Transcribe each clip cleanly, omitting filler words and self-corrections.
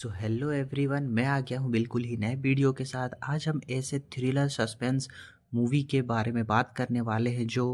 So hello everyone, मैं आ गया हूँ बिल्कुल ही नए वीडियो के साथ। आज हम ऐसे थ्रिलर सस्पेंस मूवी के बारे में बात करने वाले हैं जो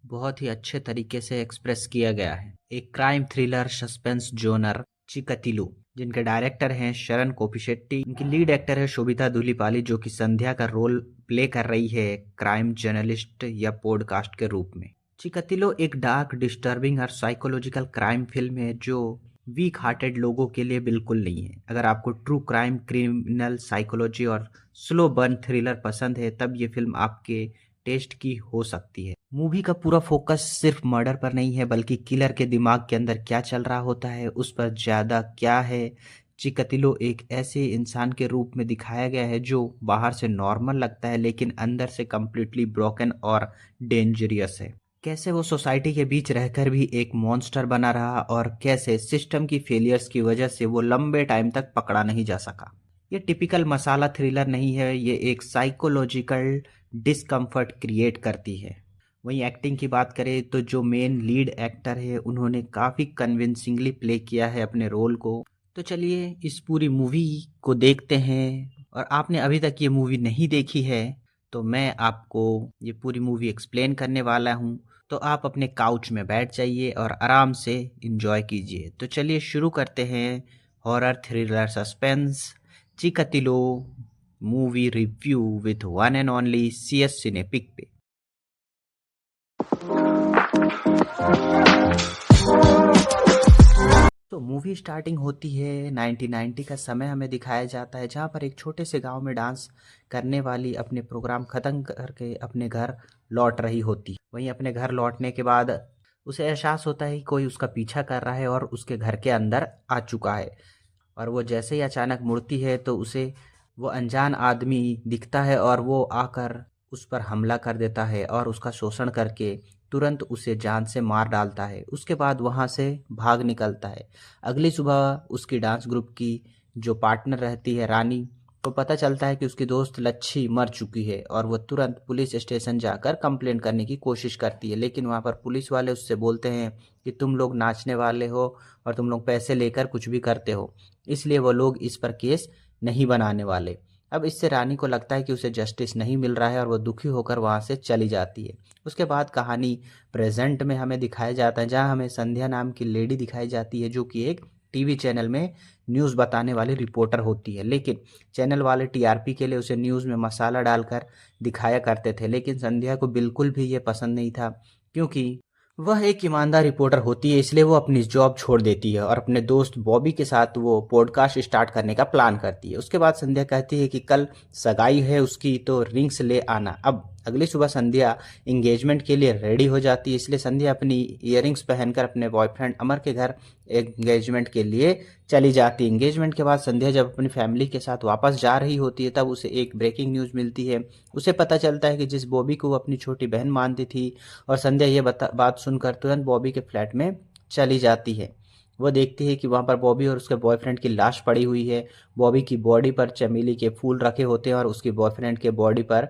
बहुत ही अच्छे तरीके से एक्सप्रेस किया गया है। एक क्राइम थ्रिलर सस्पेंस जोनर चिकतिलू, जिनके डायरेक्टर हैं शरण कोपिशेट्टी। इनकी लीड एक्टर है शोभिता धूलिपाली, जो कि संध्या का रोल प्ले कर रही है क्राइम जर्नलिस्ट या पॉडकास्ट के रूप में। चिकतिलो एक डार्क, डिस्टर्बिंग और साइकोलॉजिकल क्राइम फिल्म है जो वीक हार्टेड लोगों के लिए बिल्कुल नहीं है। अगर आपको ट्रू क्राइम, क्रिमिनल साइकोलॉजी और स्लो बर्न थ्रिलर पसंद है, तब ये फिल्म आपके टेस्ट की हो सकती है। मूवी का पूरा फोकस सिर्फ मर्डर पर नहीं है, बल्कि किलर के दिमाग के अंदर क्या चल रहा होता है उस पर ज्यादा क्या है। चिकतिलो एक ऐसे इंसान के रूप में दिखाया गया है जो बाहर से नॉर्मल लगता है, लेकिन अंदर से कम्प्लीटली ब्रोकन और डेंजरियस है। कैसे वो सोसाइटी के बीच रहकर भी एक मॉन्स्टर बना रहा, और कैसे सिस्टम की फेलियर्स की वजह से वो लंबे टाइम तक पकड़ा नहीं जा सका। ये टिपिकल मसाला थ्रिलर नहीं है, ये एक साइकोलॉजिकल डिस्कम्फर्ट क्रिएट करती है। वहीं एक्टिंग की बात करें तो जो मेन लीड एक्टर है, उन्होंने काफ़ी कन्विंसिंगली प्ले किया है अपने रोल को। तो चलिए इस पूरी मूवी को देखते हैं। और आपने अभी तक ये मूवी नहीं देखी है तो मैं आपको ये पूरी मूवी एक्सप्लेन करने वाला हूँ। तो आप अपने काउच में बैठ जाइए और आराम से इंजॉय कीजिए। तो चलिए शुरू करते हैं horror thriller suspense Chikatilo movie review with one and only CS Cinepic पे। तो मूवी स्टार्टिंग होती है 1990 का समय हमें दिखाया जाता है, जहाँ पर एक छोटे से गांव में डांस करने वाली अपने प्रोग्राम ख़त्म करके अपने घर लौट रही होती। वहीं अपने घर लौटने के बाद उसे एहसास होता है कि कोई उसका पीछा कर रहा है और उसके घर के अंदर आ चुका है। और वो जैसे ही अचानक मुड़ती है तो उसे वो अनजान आदमी दिखता है और वो आकर उस पर हमला कर देता है और उसका शोषण करके तुरंत उसे जान से मार डालता है। उसके बाद वहाँ से भाग निकलता है। अगली सुबह उसकी डांस ग्रुप की जो पार्टनर रहती है रानी को पता चलता है कि उसकी दोस्त लच्छी मर चुकी है, और वो तुरंत पुलिस स्टेशन जाकर कंप्लेंट करने की कोशिश करती है। लेकिन वहाँ पर पुलिस वाले उससे बोलते हैं कि तुम लोग नाचने वाले हो और तुम लोग पैसे लेकर कुछ भी करते हो, इसलिए वो लोग इस पर केस नहीं बनाने वाले। अब इससे रानी को लगता है कि उसे जस्टिस नहीं मिल रहा है और वो दुखी होकर वहाँ से चली जाती है। उसके बाद कहानी प्रेजेंट में हमें दिखाया जाता है, जहाँ हमें संध्या नाम की लेडी दिखाई जाती है, जो कि एक टीवी चैनल में न्यूज़ बताने वाली रिपोर्टर होती है। लेकिन चैनल वाले टीआरपी के लिए उसे न्यूज़ में मसाला डालकर दिखाया करते थे, लेकिन संध्या को बिल्कुल भी ये पसंद नहीं था, क्योंकि वह एक ईमानदार रिपोर्टर होती है। इसलिए वो अपनी जॉब छोड़ देती है और अपने दोस्त बॉबी के साथ वो पॉडकास्ट स्टार्ट करने का प्लान करती है। उसके बाद संध्या कहती है कि कल सगाई है उसकी, तो रिंग्स ले आना। अब अगली सुबह संध्या एंगेजमेंट के लिए रेडी हो जाती है, इसलिए संध्या अपनी इयररिंग्स पहनकर अपने बॉयफ्रेंड अमर के घर एंगेजमेंट के लिए चली जाती है। एंगेजमेंट के बाद संध्या जब अपनी फैमिली के साथ वापस जा रही होती है, तब उसे एक ब्रेकिंग न्यूज़ मिलती है। उसे पता चलता है कि जिस बॉबी को वो अपनी छोटी बहन मानती थी, और संध्या ये बात सुनकर तुरंत बॉबी के फ्लैट में चली जाती है। वो देखती है कि वहाँ पर बॉबी और उसके बॉयफ्रेंड की लाश पड़ी हुई है। बॉबी की बॉडी पर चमेली के फूल रखे होते हैं और उसके बॉयफ्रेंड के बॉडी पर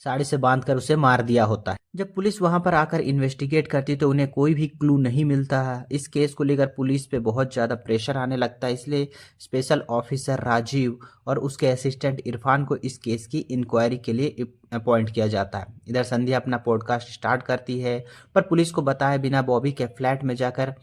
साड़ी से बांधकर उसे मार दिया होता है। जब पुलिस वहां पर आकर इन्वेस्टिगेट करती तो उन्हें कोई भी क्लू नहीं मिलता है। इस केस को लेकर पुलिस पे बहुत ज़्यादा प्रेशर आने लगता है, इसलिए स्पेशल ऑफिसर राजीव और उसके असिस्टेंट इरफान को इस केस की इंक्वायरी के लिए अपॉइंट किया जाता है। इधर संध्या अपना पॉडकास्ट स्टार्ट करती है, पर पुलिस को बताए बिना बॉबी के फ्लैट में जाकर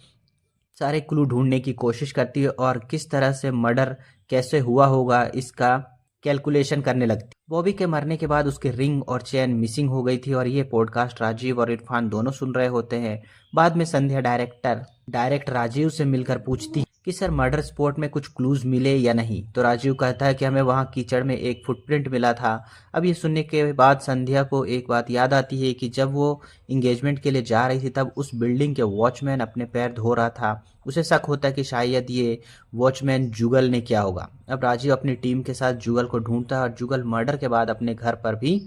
सारे क्लू ढूंढने की कोशिश करती है और किस तरह से मर्डर कैसे हुआ होगा इसका कैलकुलेशन करने लगती। बॉबी के मरने के बाद उसकी रिंग और चेन मिसिंग हो गई थी, और ये पॉडकास्ट राजीव और इरफान दोनों सुन रहे होते हैं। बाद में संध्या डायरेक्ट राजीव से मिलकर पूछती कि सर, मर्डर स्पॉट में कुछ क्लूज मिले या नहीं। तो राजीव कहता है कि हमें वहाँ कीचड़ में एक फुटप्रिंट मिला था। अब ये सुनने के बाद संध्या को एक बात याद आती है कि जब वो इंगेजमेंट के लिए जा रही थी, तब उस बिल्डिंग के वॉचमैन अपने पैर धो रहा था। उसे शक होता है कि शायद ये वॉचमैन जुगल ने किया होगा। अब राजीव अपनी टीम के साथ जुगल को ढूंढता है, और जुगल मर्डर के बाद अपने घर पर भी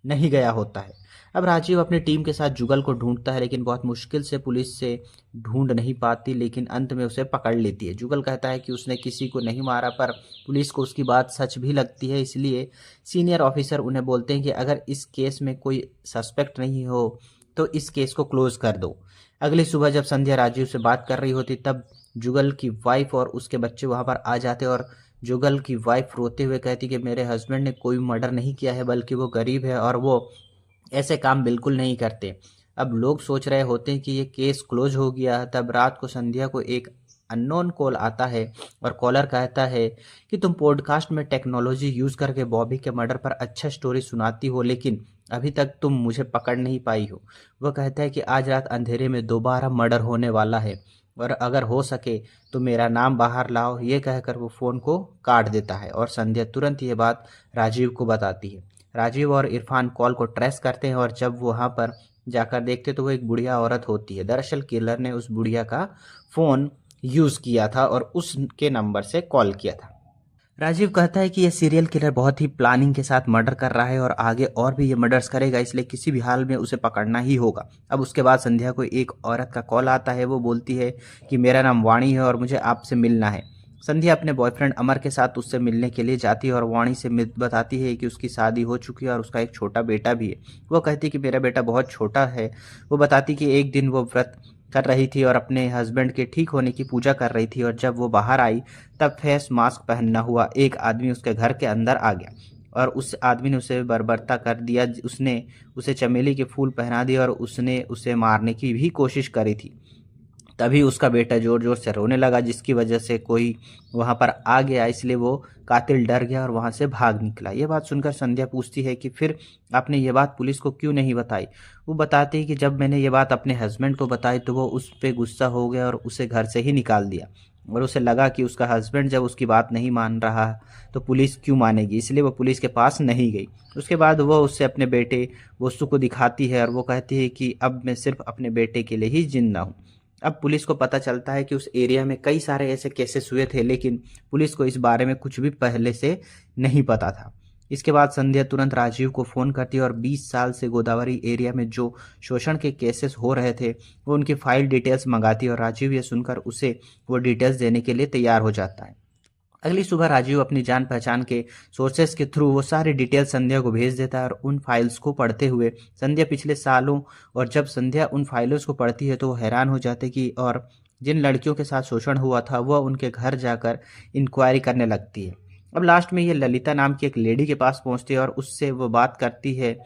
नहीं गया होता है। अब राजीव अपनी टीम के साथ जुगल को ढूंढता है, लेकिन बहुत मुश्किल से पुलिस से ढूंढ नहीं पाती, लेकिन अंत में उसे पकड़ लेती है। जुगल कहता है कि उसने किसी को नहीं मारा, पर पुलिस को उसकी बात सच भी लगती है। इसलिए सीनियर ऑफिसर उन्हें बोलते हैं कि अगर इस केस में कोई सस्पेक्ट नहीं हो तो इस केस को क्लोज कर दो। अगली सुबह जब संध्या राजीव से बात कर रही होती, तब जुगल की वाइफ और उसके बच्चे वहाँ पर आ जाते और जुगल की वाइफ रोते हुए कहती कि मेरे हस्बैंड ने कोई मर्डर नहीं किया है, बल्कि वो गरीब है और वो ऐसे काम बिल्कुल नहीं करते। अब लोग सोच रहे होते हैं कि ये केस क्लोज हो गया। तब रात को संध्या को एक अननोन कॉल आता है और कॉलर कहता है कि तुम पॉडकास्ट में टेक्नोलॉजी यूज़ करके बॉबी के मर्डर पर अच्छा स्टोरी सुनाती हो, लेकिन अभी तक तुम मुझे पकड़ नहीं पाई हो। वह कहता है कि आज रात अंधेरे में दोबारा मर्डर होने वाला है और अगर हो सके तो मेरा नाम बाहर लाओ। ये कहकर वो फ़ोन को काट देता है और संध्या तुरंत ये बात राजीव को बताती है। राजीव और इरफान कॉल को ट्रेस करते हैं और जब वहाँ पर जाकर देखते तो वो एक बुढ़िया औरत होती है। दरअसल किलर ने उस बुढ़िया का फ़ोन यूज़ किया था और उसके नंबर से कॉल किया था। राजीव कहता है कि यह सीरियल किलर बहुत ही प्लानिंग के साथ मर्डर कर रहा है और आगे और भी ये मर्डर्स करेगा, इसलिए किसी भी हाल में उसे पकड़ना ही होगा। अब उसके बाद संध्या को एक औरत का कॉल आता है। वो बोलती है कि मेरा नाम वाणी है और मुझे आपसे मिलना है। संध्या अपने बॉयफ्रेंड अमर के साथ उससे मिलने के लिए जाती है और वाणी से बताती है कि उसकी शादी हो चुकी है और उसका एक छोटा बेटा भी है। वो कहती है कि मेरा बेटा बहुत छोटा है। वो बताती कि एक दिन वो व्रत कर रही थी और अपने हस्बैंड के ठीक होने की पूजा कर रही थी और जब वो बाहर आई तब फेस मास्क पहना हुआ एक आदमी उसके घर के अंदर आ गया और उस आदमी ने उसे बर्बरता कर दिया। उसने उसे चमेली के फूल पहना दिए और उसने उसे मारने की भी कोशिश करी थी। तभी उसका बेटा जोर जोर से रोने लगा, जिसकी वजह से कोई वहाँ पर आ गया, इसलिए वो कातिल डर गया और वहाँ से भाग निकला। ये बात सुनकर संध्या पूछती है कि फिर आपने ये बात पुलिस को क्यों नहीं बताई। वो बताती है कि जब मैंने ये बात अपने हस्बैंड को बताई तो वो उस पर गुस्सा हो गया और उसे घर से ही निकाल दिया और उसे लगा कि उसका हस्बैंड जब उसकी बात नहीं मान रहा तो पुलिस क्यों मानेगी, इसलिए वो पुलिस के पास नहीं गई। उसके बाद वो उससे अपने बेटे वस्तु को दिखाती है और वो कहती है कि अब मैं सिर्फ अपने बेटे के लिए ही जिंदा हूँ। अब पुलिस को पता चलता है कि उस एरिया में कई सारे ऐसे केसेस हुए थे, लेकिन पुलिस को इस बारे में कुछ भी पहले से नहीं पता था। इसके बाद संध्या तुरंत राजीव को फ़ोन करती है और 20 साल से गोदावरी एरिया में जो शोषण के केसेस हो रहे थे वो उनकी फाइल डिटेल्स मंगाती है और राजीव ये सुनकर उसे वो डिटेल्स देने के लिए तैयार हो जाता है। अगली सुबह राजीव अपनी जान पहचान के सोर्सेस के थ्रू वो सारी डिटेल संध्या को भेज देता है और उन फाइल्स को पढ़ते हुए संध्या पिछले सालों और जब संध्या उन फाइलों को पढ़ती है तो वो हैरान हो जाते कि और जिन लड़कियों के साथ शोषण हुआ था वह उनके घर जाकर इंक्वायरी करने लगती है। अब लास्ट में ये ललिता नाम की एक लेडी के पास पहुंचती है और उससे वो बात करती है,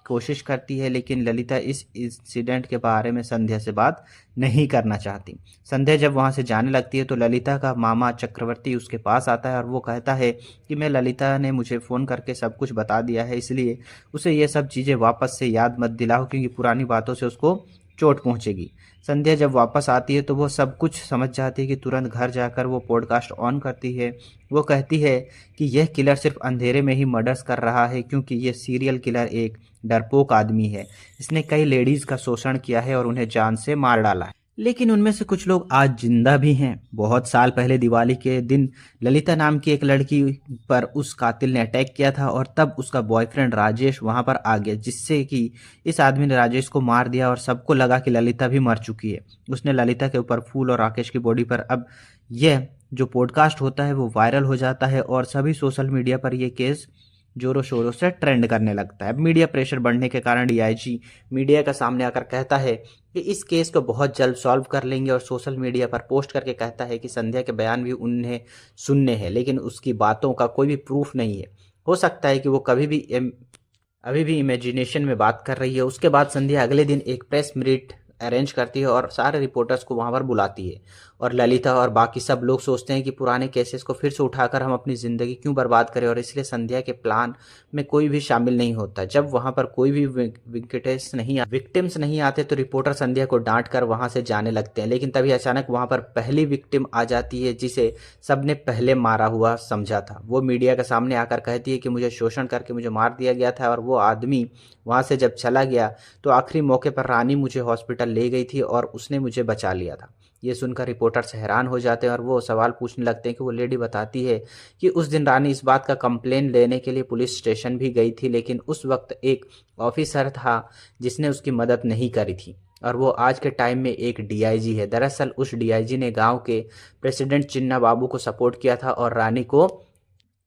कोशिश करती है, लेकिन ललिता इस इंसिडेंट के बारे में संध्या से बात नहीं करना चाहती। संध्या जब वहाँ से जाने लगती है तो ललिता का मामा चक्रवर्ती उसके पास आता है और वो कहता है कि मैं ललिता ने मुझे फ़ोन करके सब कुछ बता दिया है, इसलिए उसे ये सब चीज़ें वापस से याद मत दिलाओ क्योंकि पुरानी बातों से उसको चोट पहुंचेगी। संध्या जब वापस आती है तो वो सब कुछ समझ जाती है कि तुरंत घर जाकर वो पॉडकास्ट ऑन करती है। वो कहती है कि यह किलर सिर्फ अंधेरे में ही मर्डर्स कर रहा है क्योंकि यह सीरियल किलर एक डरपोक आदमी है। इसने कई लेडीज़ का शोषण किया है और उन्हें जान से मार डाला है, लेकिन उनमें से कुछ लोग आज जिंदा भी हैं। बहुत साल पहले दिवाली के दिन ललिता नाम की एक लड़की पर उस कातिल ने अटैक किया था और तब उसका बॉयफ्रेंड राजेश वहां पर आ गया, जिससे कि इस आदमी ने राजेश को मार दिया और सबको लगा कि ललिता भी मर चुकी है। उसने ललिता के ऊपर फूल और राकेश की बॉडी पर। अब यह जो पॉडकास्ट होता है वो वायरल हो जाता है और सभी सोशल मीडिया पर यह केस जोरों शोरों से ट्रेंड करने लगता है। मीडिया प्रेशर बढ़ने के कारण डीआईजी मीडिया का सामने आकर कहता है कि इस केस को बहुत जल्द सॉल्व कर लेंगे और सोशल मीडिया पर पोस्ट करके कहता है कि संध्या के बयान भी उन्हें सुनने हैं, लेकिन उसकी बातों का कोई भी प्रूफ नहीं है। हो सकता है कि वो अभी भी इमेजिनेशन में बात कर रही है। उसके बाद संध्या अगले दिन एक प्रेस मीट अरेंज करती है और सारे रिपोर्टर्स को वहाँ पर बुलाती है और ललिता और बाकी सब लोग सोचते हैं कि पुराने केसेस को फिर से उठाकर हम अपनी ज़िंदगी क्यों बर्बाद करें, और इसलिए संध्या के प्लान में कोई भी शामिल नहीं होता। जब वहाँ पर कोई भी विक्टिम्स नहीं आते तो रिपोर्टर संध्या को डांट कर वहाँ से जाने लगते हैं, लेकिन तभी अचानक वहाँ पर पहली विक्टिम आ जाती है जिसे सबने पहले मारा हुआ समझा था। वो मीडिया के सामने आकर कहती है कि मुझे शोषण करके मुझे मार दिया गया था और वो आदमी वहाँ से जब चला गया तो आखिरी मौके पर रानी मुझे हॉस्पिटल ले गई थी और उसने मुझे बचा लिया था। ये सुनकर रिपोर्टर्स हैरान हो जाते हैं और वो सवाल पूछने लगते हैं कि वो लेडी बताती है कि उस दिन रानी इस बात का कंप्लेन लेने के लिए पुलिस स्टेशन भी गई थी, लेकिन उस वक्त एक ऑफिसर था जिसने उसकी मदद नहीं करी थी और वो आज के टाइम में एक डीआईजी है। दरअसल उस डीआईजी ने गांव के प्रेसिडेंट चिन्ना बाबू को सपोर्ट किया था और रानी को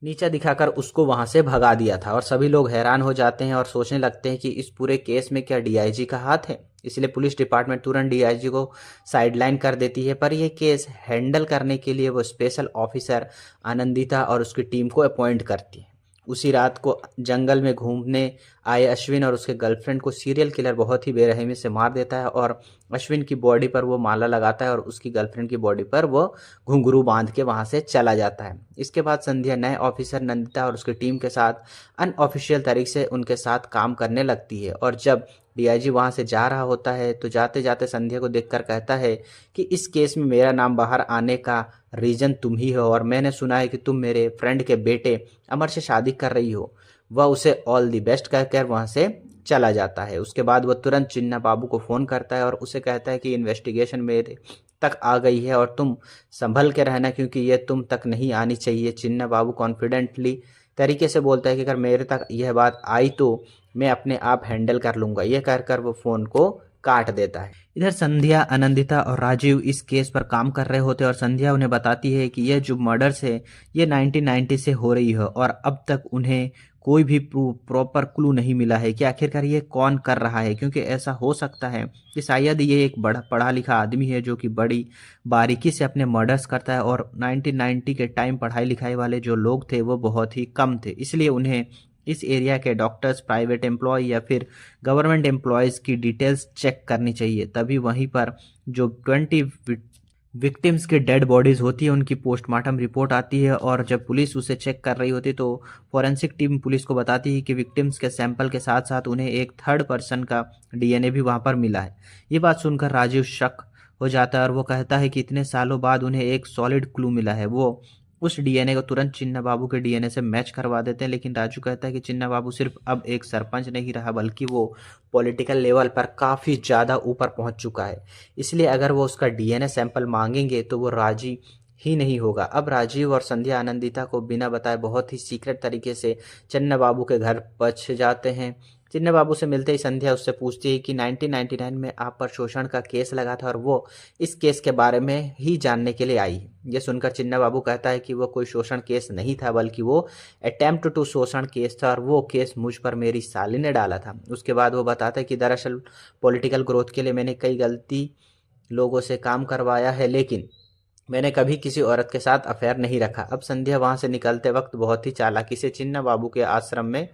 नीचा दिखाकर उसको वहां से भगा दिया था। और सभी लोग हैरान हो जाते हैं और सोचने लगते हैं कि इस पूरे केस में क्या डीआईजी का हाथ है। इसलिए पुलिस डिपार्टमेंट तुरंत डीआईजी को साइडलाइन कर देती है। पर यह केस हैंडल करने के लिए वो स्पेशल ऑफिसर आनंदिता और उसकी टीम को अपॉइंट करती है। उसी रात को जंगल में घूमने आए अश्विन और उसके गर्लफ्रेंड को सीरियल किलर बहुत ही बेरहमी से मार देता है और अश्विन की बॉडी पर वो माला लगाता है और उसकी गर्लफ्रेंड की बॉडी पर वो घुंघरू बांध के वहां से चला जाता है। इसके बाद संध्या नए ऑफिसर नंदिता और उसकी टीम के साथ अनऑफिशियल तरीके से उनके साथ काम करने लगती है और जब डीआईजी वहां से जा रहा होता है तो जाते जाते संध्या को देखकर कहता है कि इस केस में मेरा नाम बाहर आने का रीजन तुम ही हो और मैंने सुना है कि तुम मेरे फ्रेंड के बेटे अमर से शादी कर रही हो। वह उसे ऑल दी बेस्ट कहकर वहां से चला जाता है। उसके बाद वह तुरंत चिन्ना बाबू को फोन करता है और उसे कहता है कि इन्वेस्टिगेशन मेरे तक आ गई है और तुम संभल के रहना क्योंकि ये तुम तक नहीं आनी चाहिए। चिन्ना बाबू कॉन्फिडेंटली तरीके से बोलता है कि अगर मेरे तक यह बात आई तो मैं अपने आप हैंडल कर लूंगा। यह कहकर वो फोन को काट देता है। इधर संध्या, आनंदिता और राजीव इस केस पर काम कर रहे होते हैं और संध्या उन्हें बताती है कि यह जो मर्डर्स है ये 1990 से हो रही है और अब तक उन्हें कोई भी प्रॉपर क्लू नहीं मिला है कि आखिरकार ये कौन कर रहा है, क्योंकि ऐसा हो सकता है कि शायद ये एक बड़ा पढ़ा लिखा आदमी है जो कि बड़ी बारीकी से अपने मर्डर्स करता है और 1990 के टाइम पढ़ाई लिखाई वाले जो लोग थे वो बहुत ही कम थे। इसलिए उन्हें इस एरिया के डॉक्टर्स, प्राइवेट एम्प्लॉय या फिर गवर्नमेंट एम्प्लॉयज़ की डिटेल्स चेक करनी चाहिए। तभी वहीं पर जो 20 विक्टिम्स के डेड बॉडीज़ होती है उनकी पोस्टमार्टम रिपोर्ट आती है और जब पुलिस उसे चेक कर रही होती है तो फॉरेंसिक टीम पुलिस को बताती है कि विक्टिम्स के सैंपल के साथ साथ उन्हें एक थर्ड पर्सन का डीएनए भी वहाँ पर मिला है। ये बात सुनकर राजीव शक हो जाता है और वो कहता है कि इतने सालों बाद उन्हें एक सॉलिड क्लू मिला है। वो उस डीएनए को तुरंत चिन्ना बाबू के डीएनए से मैच करवा देते हैं, लेकिन राजू कहता है कि चिन्ना बाबू सिर्फ अब एक सरपंच नहीं रहा बल्कि वो पॉलिटिकल लेवल पर काफ़ी ज़्यादा ऊपर पहुंच चुका है। इसलिए अगर वो उसका डीएनए सैंपल मांगेंगे तो वो राजी ही नहीं होगा। अब राजीव और संध्या आनंदिता को बिना बताए बहुत ही सीक्रेट तरीके से चिन्ना बाबू के घर पहुंच जाते हैं। चिन्ना बाबू से मिलते ही संध्या उससे पूछती है कि 1999 में आप पर शोषण का केस लगा था और वो इस केस के बारे में ही जानने के लिए आई है। ये सुनकर चिन्ना बाबू कहता है कि वो कोई शोषण केस नहीं था बल्कि वो अटेम्प्ट टू शोषण केस था और वो केस मुझ पर मेरी साली ने डाला था। उसके बाद वो बताता है कि दरअसल पॉलिटिकल ग्रोथ के लिए मैंने कई गलती लोगों से काम करवाया है लेकिन मैंने कभी किसी औरत के साथ अफेयर नहीं रखा। अब संध्या वहां से निकलते वक्त बहुत ही चालाकी से चिन्ना बाबू के आश्रम में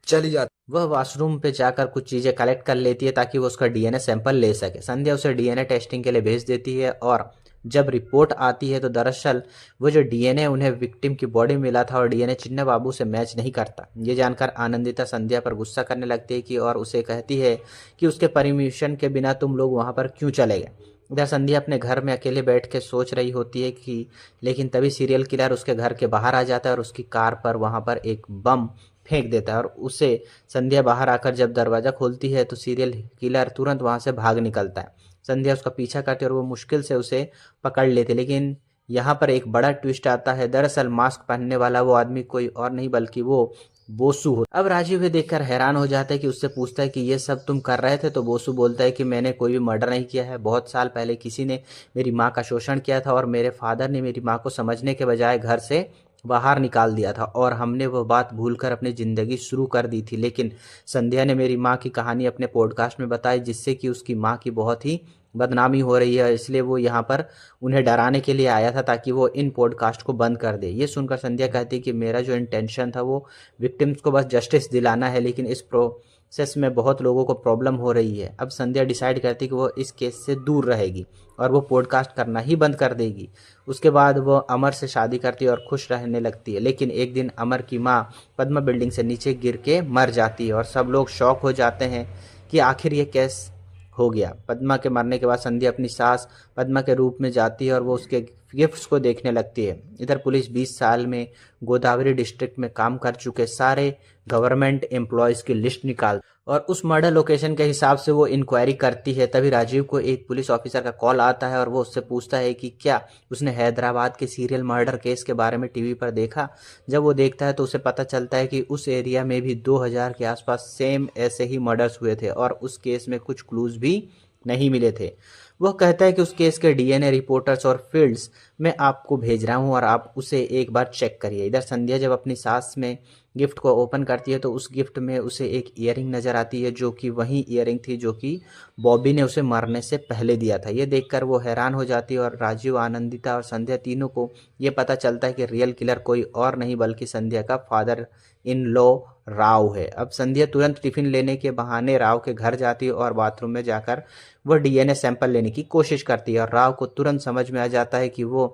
चली जाती। वह वॉशरूम पे जाकर कुछ चीज़ें कलेक्ट कर लेती है ताकि वो उसका डीएनए सैंपल ले सके। संध्या उसे डीएनए टेस्टिंग के लिए भेज देती है और जब रिपोर्ट आती है तो दरअसल वो जो डीएनए उन्हें विक्टिम की बॉडी में मिला था और डीएनए चिन्ना बाबू से मैच नहीं करता। ये जानकर आनंदिता संध्या पर गुस्सा करने लगती है कि और उसे कहती है कि उसके परमिशन के बिना तुम लोग वहाँ पर क्यों चले गए। इधर संध्या अपने घर में अकेले बैठ के सोच रही होती है कि लेकिन तभी सीरियल किलर उसके घर के बाहर आ जाता है और उसकी कार पर वहाँ पर एक बम फेंक देता है और उसे संध्या बाहर आकर जब दरवाज़ा खोलती है तो सीरियल किलर तुरंत वहाँ से भाग निकलता है। संध्या उसका पीछा करती है और वो मुश्किल से उसे पकड़ लेते, लेकिन यहाँ पर एक बड़ा ट्विस्ट आता है। दरअसल मास्क पहनने वाला वो आदमी कोई और नहीं बल्कि वो बोसू हो। अब राजीव ये देखकर हैरान हो जाता है कि उससे पूछता है कि ये सब तुम कर रहे थे तो बोसू बोलता है कि मैंने कोई भी मर्डर नहीं किया है। बहुत साल पहले किसी ने मेरी माँ का शोषण किया था और मेरे फादर ने मेरी माँ को समझने के बजाय घर से बाहर निकाल दिया था और हमने वो बात भूलकर अपनी ज़िंदगी शुरू कर दी थी। लेकिन संध्या ने मेरी माँ की कहानी अपने पॉडकास्ट में बताई जिससे कि उसकी माँ की बहुत ही बदनामी हो रही है, इसलिए वो यहाँ पर उन्हें डराने के लिए आया था ताकि वो इन पॉडकास्ट को बंद कर दे। ये सुनकर संध्या कहती कि मेरा जो इंटेंशन था वो विक्टिम्स को बस जस्टिस दिलाना है, लेकिन इस प्रोसेस में बहुत लोगों को प्रॉब्लम हो रही है। अब संध्या डिसाइड करती कि वो इस केस से दूर रहेगी और वो पॉडकास्ट करना ही बंद कर देगी। उसके बाद वो अमर से शादी करती है और खुश रहने लगती है। लेकिन एक दिन अमर की माँ पद्मा बिल्डिंग से नीचे गिर के मर जाती है और सब लोग शॉक हो जाते हैं कि आखिर ये कैसे हो गया। पद्मा के मरने के बाद संध्या अपनी सास पद्मा के रूप में जाती है और वो उसके गिफ्ट्स को देखने लगती है। इधर पुलिस 20 साल में गोदावरी डिस्ट्रिक्ट में काम कर चुके सारे गवर्नमेंट एम्प्लॉयज़ की लिस्ट निकाल और उस मर्डर लोकेशन के हिसाब से वो इंक्वायरी करती है। तभी राजीव को एक पुलिस ऑफिसर का कॉल आता है और वो उससे पूछता है कि क्या उसने हैदराबाद के सीरियल मर्डर केस के बारे में टीवी पर देखा। जब वो देखता है तो उसे पता चलता है कि उस एरिया में भी 2000 के आसपास सेम ऐसे ही मर्डर्स हुए थे और उस केस में कुछ क्लूज भी नहीं मिले थे। वह कहता है कि उस केस के डीएनए रिपोर्टर्स और फील्ड्स मैं आपको भेज रहा हूँ और आप उसे एक बार चेक करिए। इधर संध्या जब अपनी सास में गिफ्ट को ओपन करती है तो उस गिफ्ट में उसे एक ईयरिंग नज़र आती है, जो कि वही ईयरिंग थी जो कि बॉबी ने उसे मरने से पहले दिया था। ये देखकर वो हैरान हो जाती है और राजीव, आनंदिता और संध्या तीनों को ये पता चलता है कि रियल किलर कोई और नहीं बल्कि संध्या का फादर इन लॉ राव है। अब संध्या तुरंत टिफिन लेने के बहाने राव के घर जाती है और बाथरूम में जाकर वो डीएनए सैंपल लेने की कोशिश करती है और राव को तुरंत समझ में आ जाता है कि वो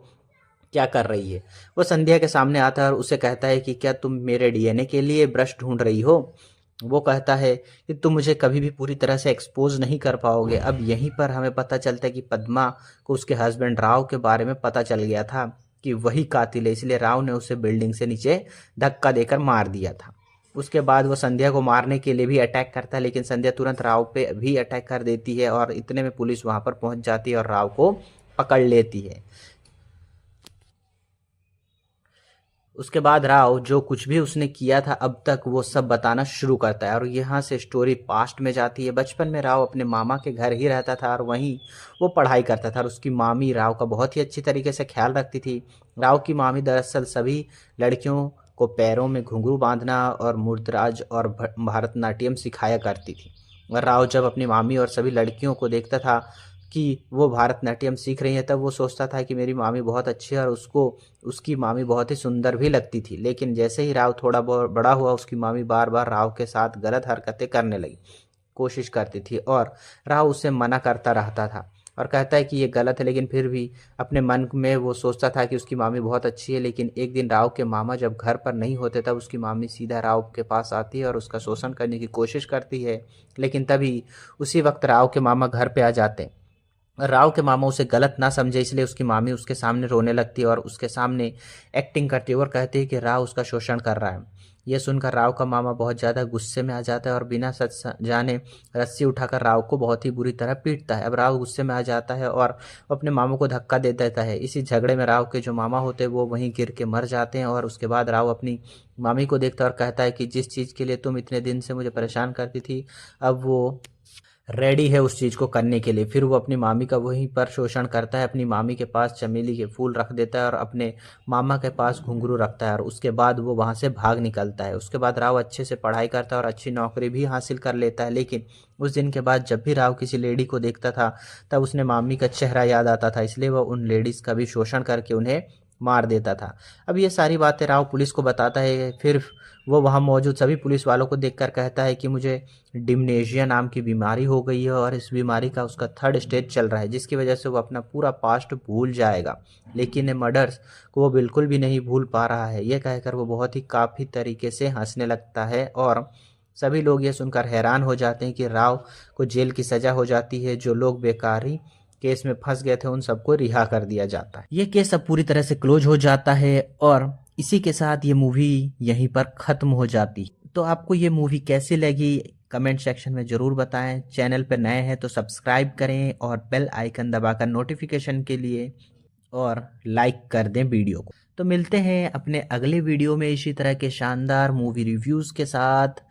क्या कर रही है। वो संध्या के सामने आता है और उसे कहता है कि क्या तुम मेरे डीएनए के लिए ब्रश ढूंढ रही हो। वो कहता है कि तुम मुझे कभी भी पूरी तरह से एक्सपोज नहीं कर पाओगे। अब यहीं पर हमें पता चलता है कि पद्मा को उसके हस्बैंड राव के बारे में पता चल गया था कि वही कातिल है, इसलिए राव ने उसे बिल्डिंग से नीचे धक्का देकर मार दिया था। उसके बाद वो संध्या को मारने के लिए भी अटैक करता है, लेकिन संध्या तुरंत राव पे भी अटैक कर देती है और इतने में पुलिस वहां पर पहुंच जाती है और राव को पकड़ लेती है। उसके बाद राव जो कुछ भी उसने किया था अब तक वो सब बताना शुरू करता है और यहाँ से स्टोरी पास्ट में जाती है। बचपन में राव अपने मामा के घर ही रहता था और वहीं वो पढ़ाई करता था और उसकी मामी राव का बहुत ही अच्छी तरीके से ख्याल रखती थी। राव की मामी दरअसल सभी लड़कियों को पैरों में घुंघरू बांधना और मुद्राज और भरतनाट्यम सिखाया करती थी। और राव जब अपनी मामी और सभी लड़कियों को देखता था कि वो भरतनाट्यम सीख रही है तब वो सोचता था कि मेरी मामी बहुत अच्छी है और उसको उसकी मामी बहुत ही सुंदर भी लगती थी। लेकिन जैसे ही राव थोड़ा बहुत बड़ा हुआ उसकी मामी बार बार राव के साथ गलत हरकतें करने लगी कोशिश करती थी और राव उसे मना करता रहता था और कहता है कि ये गलत है, लेकिन फिर भी अपने मन में वो सोचता था कि उसकी मामी बहुत अच्छी है। लेकिन एक दिन राव के मामा जब घर पर नहीं होते तब उसकी मामी सीधा राव के पास आती है और उसका शोषण करने की कोशिश करती है। लेकिन तभी उसी वक्त राव के मामा घर पे आ जाते हैं। राव के मामा उसे गलत ना समझे इसलिए उसकी मामी उसके सामने रोने लगती है और उसके सामने एक्टिंग करती है और कहती है कि राव उसका शोषण कर रहा है। यह सुनकर राव का मामा बहुत ज़्यादा गुस्से में आ जाता है और बिना सच जाने रस्सी उठाकर राव को बहुत ही बुरी तरह पीटता है। अब राव गुस्से में आ जाता है और अपने मामू को धक्का दे देता है। इसी झगड़े में राव के जो मामा होते हैं वो वहीं गिर के मर जाते हैं और उसके बाद राव अपनी मामी को देखता है और कहता है कि जिस चीज़ के लिए तुम इतने दिन से मुझे परेशान करती थी अब वो रेडी है उस चीज़ को करने के लिए। फिर वो अपनी मामी का वहीं पर शोषण करता है, अपनी मामी के पास चमेली के फूल रख देता है और अपने मामा के पास घुंघरू रखता है और उसके बाद वो वहाँ से भाग निकलता है। उसके बाद राव अच्छे से पढ़ाई करता है और अच्छी नौकरी भी हासिल कर लेता है। लेकिन उस दिन के बाद जब भी राव किसी लेडी को देखता था तब उसने मामी का चेहरा याद आता था, इसलिए वह उन लेडीज़ का भी शोषण करके उन्हें मार देता था। अब ये सारी बातें राव पुलिस को बताता है। फिर वो वहाँ मौजूद सभी पुलिस वालों को देखकर कहता है कि मुझे डिमनेशिया नाम की बीमारी हो गई है और इस बीमारी का उसका 3rd स्टेज चल रहा है, जिसकी वजह से वो अपना पूरा पास्ट भूल जाएगा। लेकिन ये मर्डर्स को वो बिल्कुल भी नहीं भूल पा रहा है। ये कहकर वो बहुत ही काफ़ी तरीके से हंसने लगता है और सभी लोग ये सुनकर हैरान हो जाते हैं कि राव को जेल की सज़ा हो जाती है। जो लोग बेकारी केस में फंस गए थे उन सबको रिहा कर दिया जाता है। ये केस अब पूरी तरह से क्लोज हो जाता है और इसी के साथ ये मूवी यहीं पर ख़त्म हो जाती। तो आपको ये मूवी कैसी लगी कमेंट सेक्शन में ज़रूर बताएं। चैनल पर नए हैं तो सब्सक्राइब करें और बेल आइकन दबाकर नोटिफिकेशन के लिए और लाइक कर दें वीडियो को। तो मिलते हैं अपने अगले वीडियो में इसी तरह के शानदार मूवी रिव्यूज़ के साथ।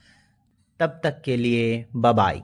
तब तक के लिए बाय बाय।